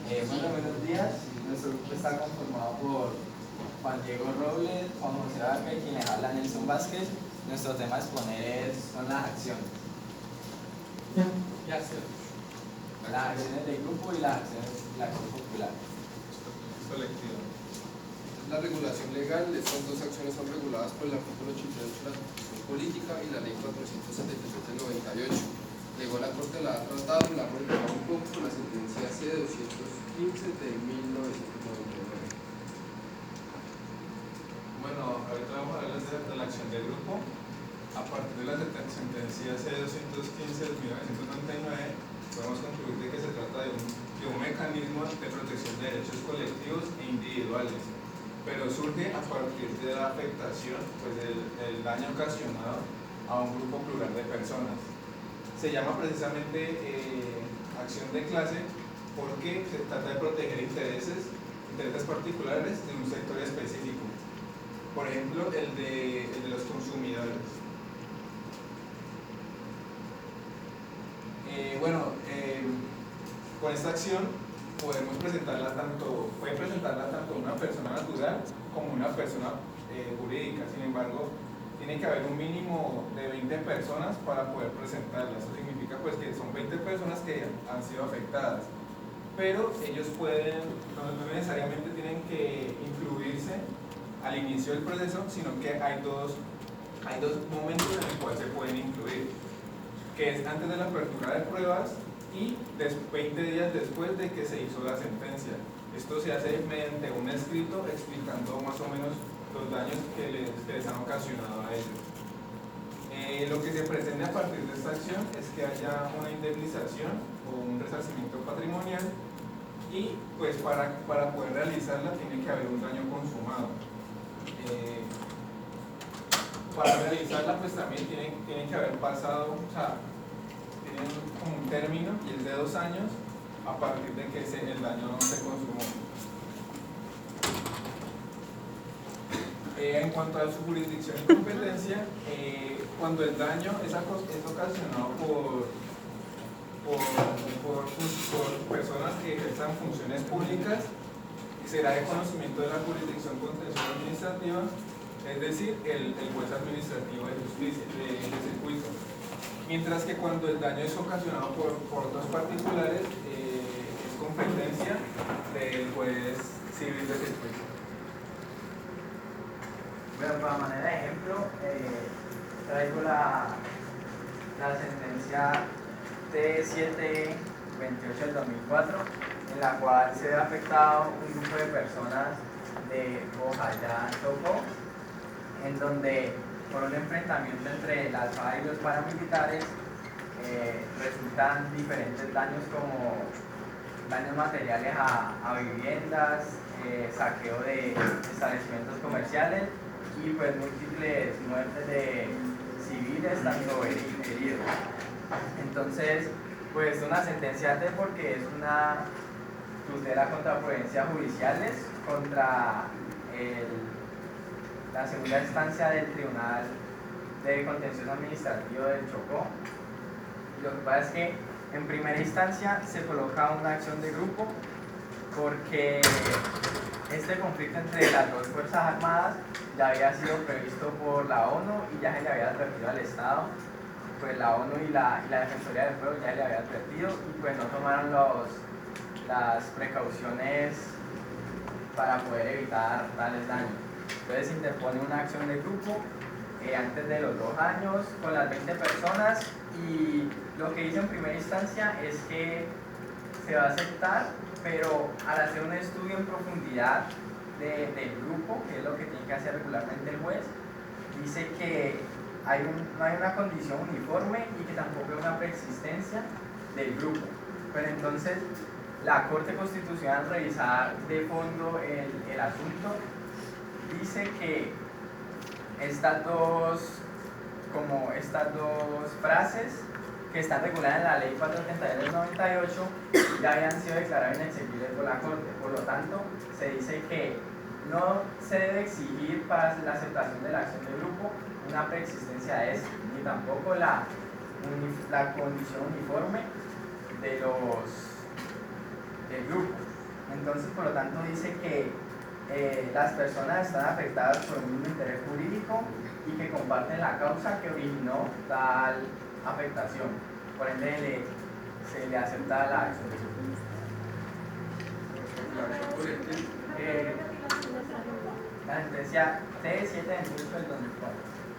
Buenos días. Nuestro grupo está conformado por Juan Diego Robles, Juan José Vaca y quien les habla Nelson Vázquez. Nuestro tema a exponer son las acciones. ¿Qué acción? Las acciones del grupo y las acciones de la acción popular. Colectiva. La regulación legal, estas dos acciones son reguladas por el artículo 88 de la Constitución Política y la Ley 477 del 98. Luego la Corte la ha tratado, la ha modificado un poco con la sentencia C-215 de 1999. Bueno, ahorita vamos a hablar de la acción del grupo. A partir de la sentencia C-215 de 1999, podemos concluir de que se trata de un mecanismo de protección de derechos colectivos e individuales, pero surge a partir de la afectación, pues del daño ocasionado a un grupo plural de personas. Se llama precisamente acción de clase porque se trata de proteger intereses particulares de un sector específico. Por ejemplo, el de los consumidores. Con esta acción puede presentarla tanto una persona natural como una persona jurídica. Sin embargo, tiene que haber un mínimo de 20 personas para poder presentarla. Eso significa pues que son 20 personas que han sido afectadas, pero ellos no necesariamente tienen que incluirse al inicio del proceso, sino que hay dos momentos en los cuales se pueden incluir, que es antes de la apertura de pruebas y 20 días después de que se hizo la sentencia. Esto se hace mediante un escrito explicando más o menos los daños que les han ocasionado a ellos. Lo que se pretende a partir de esta acción es que haya una indemnización o un resarcimiento patrimonial y pues para poder realizarla tiene que haber un daño consumado. Para realizarla pues también tiene que haber pasado, o sea, tienen como un término y es de 2 años a partir de que el daño no se consumó. En cuanto a su jurisdicción y competencia, cuando el daño es ocasionado por personas que ejerzan funciones públicas, será de conocimiento de la jurisdicción contenciosa administrativa, es decir, el juez administrativo de justicia, de circuito. Mientras que cuando el daño es ocasionado por otros particulares, es competencia del juez civil de circuito. Bueno, para manera de ejemplo, traigo la sentencia T728 del 2004, en la cual se ve afectado un grupo de personas de Bojayá, Chocó, en donde por un enfrentamiento entre las FARC y los paramilitares resultan diferentes daños como daños materiales a viviendas, saqueo de establecimientos comerciales y pues múltiples muertes de civiles, tanto heridos. Entonces, pues una sentencia T porque es una tutela contra provincias judiciales contra la segunda instancia del Tribunal de Contencioso Administrativo del Chocó. Lo que pasa es que en primera instancia se coloca una acción de grupo porque este conflicto entre las dos fuerzas armadas ya había sido previsto por la ONU y ya se le había advertido al Estado. Pues la ONU y la Defensoría del Pueblo ya le había advertido y pues no tomaron las precauciones para poder evitar tales daños. Entonces se interpone una acción de grupo antes de los 2 años con las 20 personas y lo que dice en primera instancia es que se va a aceptar, pero al hacer un estudio en profundidad del grupo, que es lo que tiene que hacer regularmente el juez, dice que no hay una condición uniforme y que tampoco hay una preexistencia del grupo. Pero entonces la Corte Constitucional, al revisar de fondo el asunto, dice que estas dos frases que están reguladas en la Ley 432 del 98 ya habían sido declaradas inexequibles por la Corte. Por lo tanto, se dice que no se debe exigir para la aceptación de la acción de grupo una preexistencia de eso, ni tampoco la condición uniforme del grupo. Entonces, por lo tanto, dice que las personas están afectadas por un mismo interés jurídico y que comparten la causa que originó tal afectación. Por ende, se le acepta la acción. La sentencia T7 de 2004.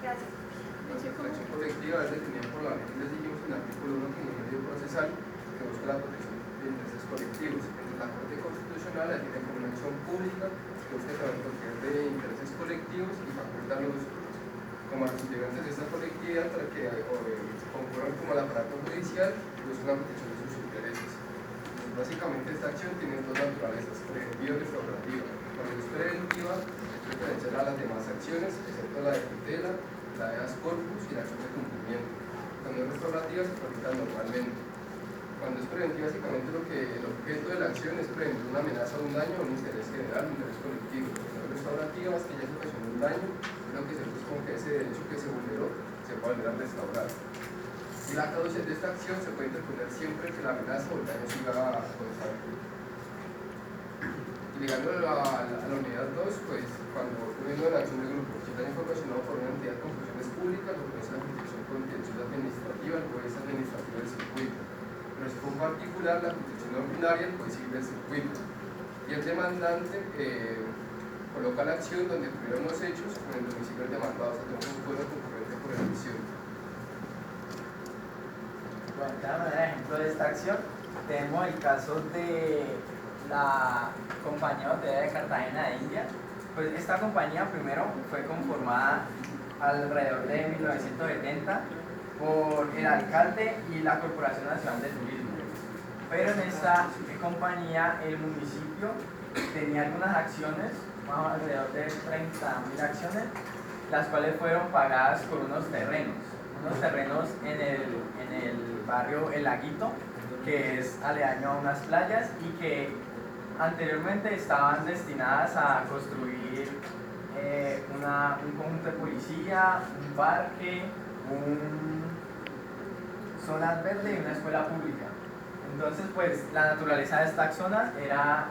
La acción colectiva es definida por la ley, les dijimos en el artículo 1 como un medio procesal que busca la protección de intereses colectivos. La Corte Constitucional la tiene como una acción pública que busca también proteger de intereses colectivos y facultarlos como a los integrantes de esta colectividad para que concurran como al aparato judicial y busquen la protección de sus intereses. Entonces, básicamente esta acción tiene dos naturalezas, preventiva y restaurativa. Cuando es preventiva, es referencial a las demás acciones, excepto la de tutela, la de habeas corpus y la acción de cumplimiento. Cuando es restaurativa, se practica normalmente. Cuando es preventiva, básicamente el objeto de la acción es prevenir una amenaza o un daño a un interés general, un interés colectivo. Cuando es restaurativa, es que ya se ocasionó un daño, es lo que se busca con que ese derecho que se vulneró se pueda volver a restaurar. Y la caducidad de esta acción se puede interponer siempre que la amenaza o el daño siga constante. Y ligándolo a la unidad 2, pues cuando viendo la acción de grupo, si el daño fue ocasionado por una entidad con funciones públicas o por esa jurisdicción contenciosa administrativa, el juez administrativo del circuito. Pero si fue un particular, la jurisdicción ordinaria, el juez civil del circuito. Y el demandante coloca la acción donde tuvieron los hechos con el domicilio del demandado, o sea, tenemos un pueblo concurrente por elección. Bueno, de cada manera, ejemplo de esta acción, tenemos el caso de la compañía hotelera de Cartagena de India. Pues esta compañía primero fue conformada alrededor de 1970 por el alcalde y la Corporación Nacional de Turismo. Pero en esta compañía el municipio tenía algunas acciones, más o menos alrededor de 30.000 acciones, las cuales fueron pagadas por unos terrenos en el barrio El Laguito, que es aledaño a unas playas y que anteriormente estaban destinadas a construir un conjunto de policía, un parque, zonas verdes y una escuela pública. Entonces, pues la naturaleza de esta zona era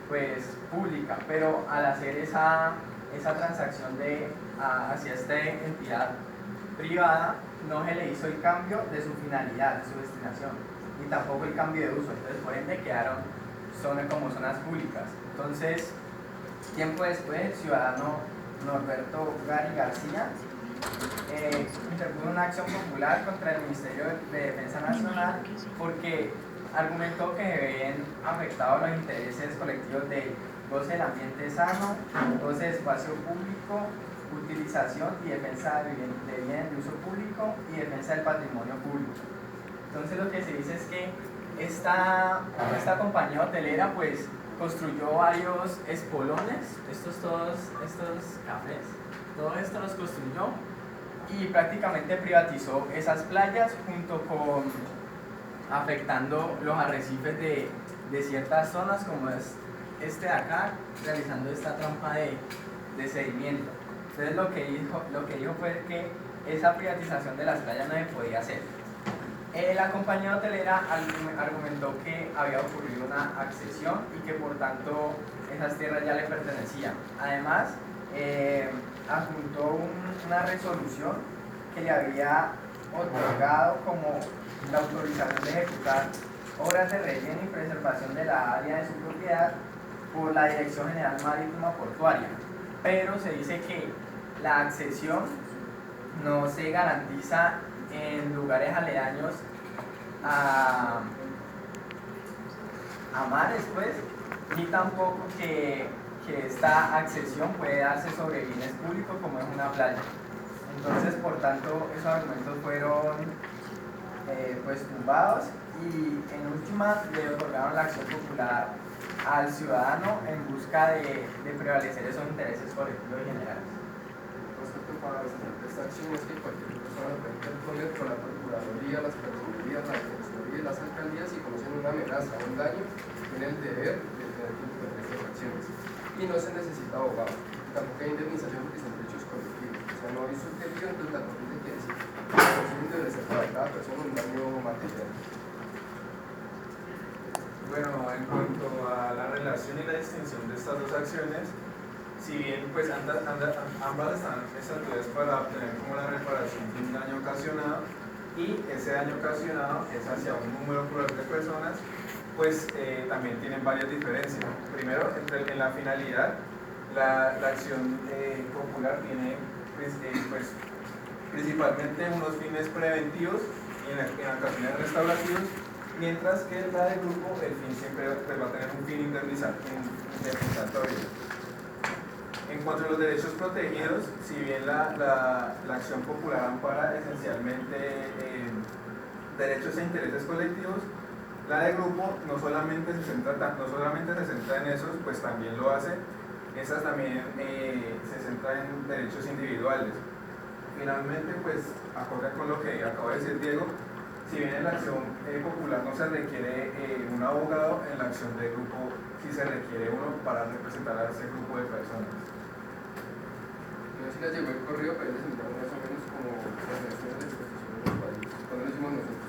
pues pública, pero al hacer esa transacción hacia esta entidad privada, no se le hizo el cambio de su finalidad, de su destinación, ni tampoco el cambio de uso. Entonces, por ende, quedaron como zonas públicas. Entonces, tiempo después, el ciudadano Norberto Gary García interpuso una acción popular contra el Ministerio de Defensa Nacional porque argumentó que se ven afectados los intereses colectivos de goce del ambiente sano, goce de espacio público, utilización y defensa de bienes de uso público y defensa del patrimonio público. Entonces, lo que se dice es que esta compañía hotelera pues construyó varios espolones, estos cafés, todo esto los construyó y prácticamente privatizó esas playas junto con afectando los arrecifes de ciertas zonas como es este de acá, realizando esta trampa de sedimento. Entonces lo que dijo fue que esa privatización de las playas no se podía hacer. La compañía hotelera argumentó que había ocurrido una accesión y que por tanto esas tierras ya le pertenecían. Además, adjuntó una resolución que le había otorgado como la autorización de ejecutar obras de relleno y preservación de la área de su propiedad por la Dirección General Marítima Portuaria. Pero se dice que la accesión no se garantiza en lugares aledaños a mares, pues, ni tampoco que esta accesión puede darse sobre bienes públicos como es una playa. Entonces, por tanto, esos argumentos fueron pues tumbados y en última le otorgaron la acción popular al ciudadano en busca de prevalecer esos intereses colectivos y generales. Respecto para esta acción es que cualquier persona puede interponer con la Procuraduría, las Personerías, la Defensoría y las Alcaldías si conocen una amenaza o un daño, tienen el deber de tener que interponer estas acciones. Y no se necesita abogado, tampoco hay indemnización porque son derechos colectivos. O sea, no hay subjetivo, entonces la corriente quiere decir que la acción debe ser para cada persona un daño material. Bueno, en cuanto a la relación y la distinción de estas dos acciones, si bien pues ambas están estatuidas para obtener como la reparación de un daño ocasionado y ese daño ocasionado es hacia un número plural de personas, pues también tienen varias diferencias. Primero, en la finalidad, la acción popular tiene pues, principalmente unos fines preventivos y en ocasiones restaurativos, mientras que la de grupo, el fin siempre pues, va a tener un fin indemnizatorio. En cuanto a los derechos protegidos, si bien la acción popular ampara esencialmente derechos e intereses colectivos, la de grupo no solamente se centra en esos, pues también lo hace. Esas también se centran en derechos individuales. Finalmente, pues, acorde con lo que acaba de decir Diego, si bien en la acción popular no se requiere un abogado, en la acción de grupo sí se requiere uno para representar a ese grupo de personas. No sé si les llegó el correo, pero les enviamos más o menos como las exposiciones del país. ¿Cuándo lo hicimos nosotros?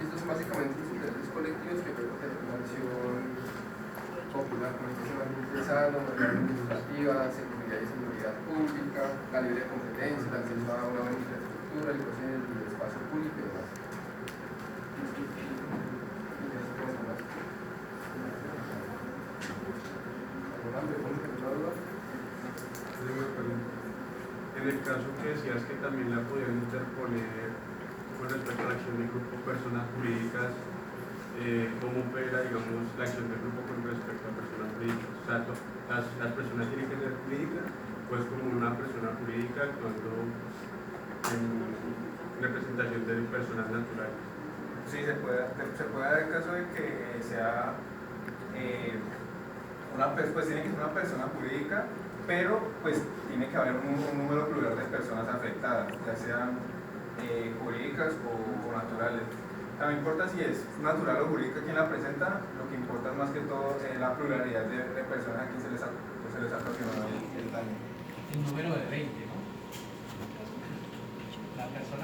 Estos son básicamente los intereses colectivos que pueden tener una acción popular, como estacionamiento sano, movilidad administrativa, seguridad pública, la libre competencia, el acceso a una buena infraestructura, el goce del espacio público y demás. ¿Alguna pregunta? ¿Alguna duda? En el caso que decías que también la podían interponer con respecto a la acción de grupo personas jurídicas, ¿cómo opera, digamos, la acción de grupo con respecto a personas jurídicas? O sea, las personas tienen que ser jurídicas, pues como una persona jurídica actuando en representación de personas naturales. Sí, se puede dar el caso de que sea pues tiene que ser una persona jurídica, pero pues tiene que haber un número plural de personas afectadas, ya sean jurídicas o naturales. No importa si es natural o jurídica quien la presenta, lo que importa es más que todo la pluralidad de personas a quien se les ha ocasionado el daño. El número de 20, ¿no? La persona